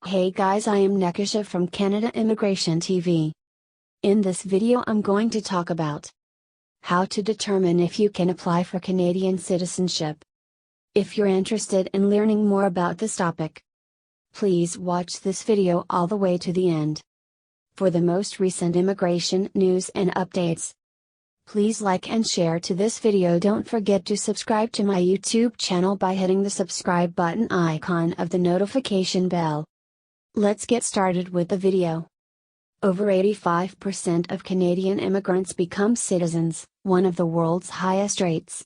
Hey guys, I am Nekisha from Canada Immigration TV. In this video I'm going to talk about how to determine if you can apply for Canadian citizenship. If you're interested in learning more about this topic, please watch this video all the way to the end. For the most recent immigration news and updates, please like and share to this video. Don't forget to subscribe to my YouTube channel by hitting the subscribe button icon of the notification bell. Let's get started with the video. Over 85% of Canadian immigrants become citizens, one of the world's highest rates.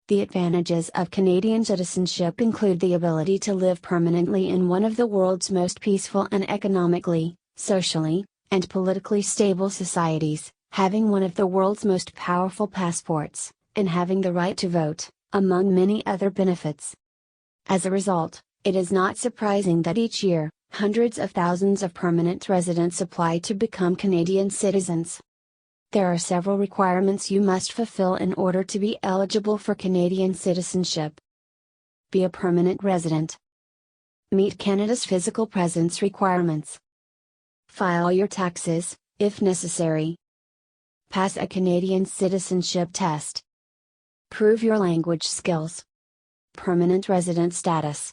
The advantages of Canadian citizenship include the ability to live permanently in one of the world's most peaceful and economically, socially, and politically stable societies, having one of the world's most powerful passports, and having the right to vote, among many other benefits. As a result, it is not surprising that each year, hundreds of thousands of permanent residents apply to become Canadian citizens. There are several requirements you must fulfill in order to be eligible for Canadian citizenship. Be a permanent resident. Meet Canada's physical presence requirements. File your taxes, if necessary. Pass a Canadian citizenship test. Prove your language skills. Permanent resident status.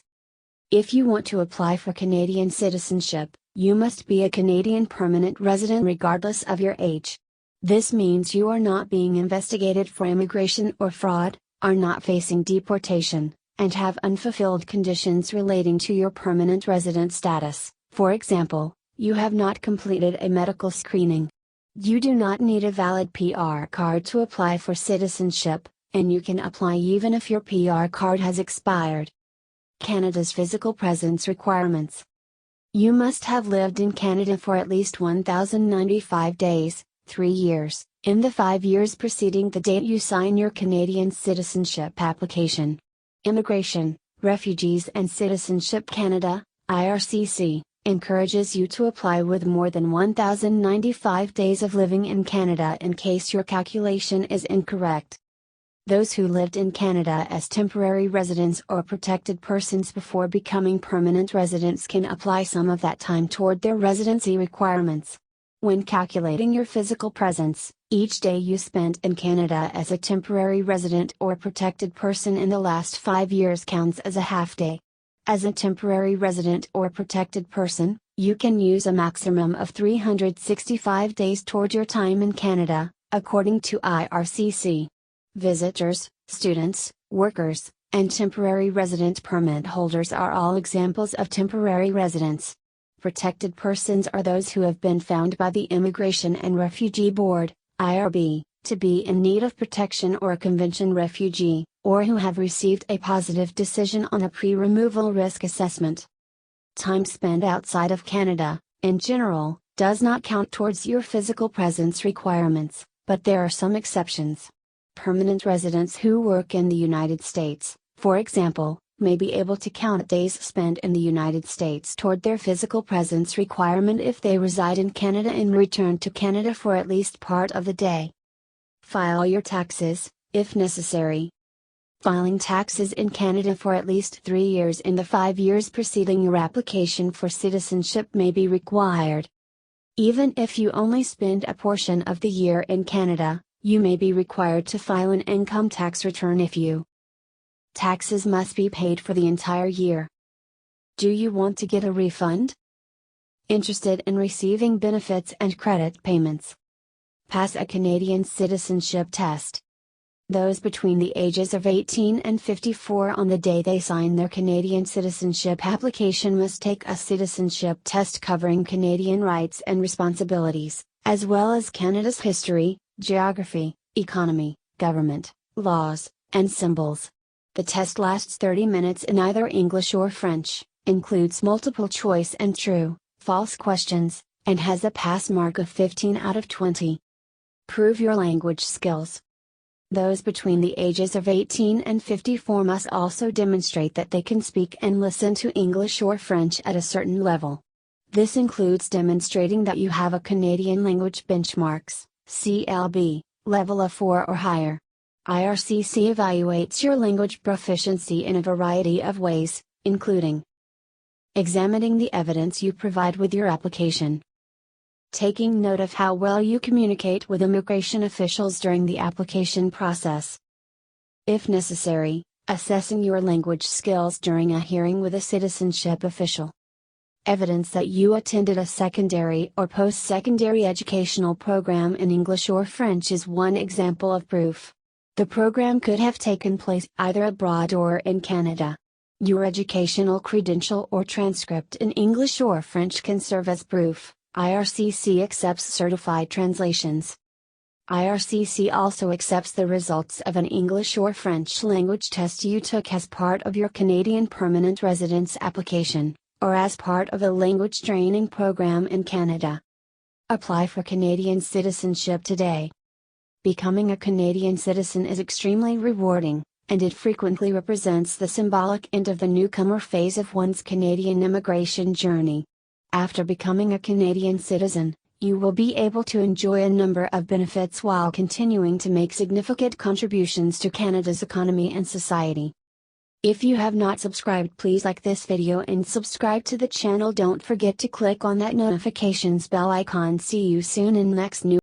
If you want to apply for Canadian citizenship, you must be a Canadian permanent resident regardless of your age. This means you are not being investigated for immigration or fraud, are not facing deportation, and have unfulfilled conditions relating to your permanent resident status. For example, you have not completed a medical screening. You do not need a valid PR card to apply for citizenship, and you can apply even if your PR card has expired. Canada's physical presence requirements. You must have lived in Canada for at least 1,095 days, 3 years, in the 5 years preceding the date you sign your Canadian citizenship application. Immigration, Refugees and Citizenship Canada, IRCC, encourages you to apply with more than 1,095 days of living in Canada in case your calculation is incorrect. Those who lived in Canada as temporary residents or protected persons before becoming permanent residents can apply some of that time toward their residency requirements. When calculating your physical presence, each day you spent in Canada as a temporary resident or protected person in the last 5 years counts as a half day. As a temporary resident or protected person, you can use a maximum of 365 days toward your time in Canada, according to IRCC. Visitors, students, workers, and temporary resident permit holders are all examples of temporary residents. Protected persons are those who have been found by the Immigration and Refugee Board, IRB, to be in need of protection or a convention refugee, or who have received a positive decision on a pre-removal risk assessment. Time spent outside of Canada, in general, does not count towards your physical presence requirements, but there are some exceptions. Permanent residents who work in the United States, for example, may be able to count days spent in the United States toward their physical presence requirement if they reside in Canada and return to Canada for at least part of the day. File your taxes, if necessary. Filing taxes in Canada for at least 3 years in the 5 years preceding your application for citizenship may be required. Even if you only spend a portion of the year in Canada, you may be required to file an income tax return if you. Taxes must be paid for the entire year. Do you want to get a refund? Interested in receiving benefits and credit payments? Pass a Canadian citizenship test. Those between the ages of 18 and 54 on the day they sign their Canadian citizenship application must take a citizenship test covering Canadian rights and responsibilities, as well as Canada's history, geography, economy, government, laws, and symbols. The test lasts 30 minutes in either English or French, includes multiple choice and true, false questions, and has a pass mark of 15 out of 20. Prove your language skills. Those between the ages of 18 and 54 must also demonstrate that they can speak and listen to English or French at a certain level. This includes demonstrating that you have a Canadian language benchmarks, CLB, level of 4 or higher. IRCC evaluates your language proficiency in a variety of ways, including examining the evidence you provide with your application, taking note of how well you communicate with immigration officials during the application process, if necessary, assessing your language skills during a hearing with a citizenship official. Evidence that you attended a secondary or post-secondary educational program in English or French is one example of proof. The program could have taken place either abroad or in Canada. Your educational credential or transcript in English or French can serve as proof. IRCC accepts certified translations. IRCC also accepts the results of an English or French language test you took as part of your Canadian permanent residence application, or as part of a language training program in Canada. Apply for Canadian citizenship today. Becoming a Canadian citizen is extremely rewarding, and it frequently represents the symbolic end of the newcomer phase of one's Canadian immigration journey. After becoming a Canadian citizen, you will be able to enjoy a number of benefits while continuing to make significant contributions to Canada's economy and society. If you have not subscribed, please like this video and subscribe to the channel. Don't forget to click on that notifications bell icon. See you soon in next new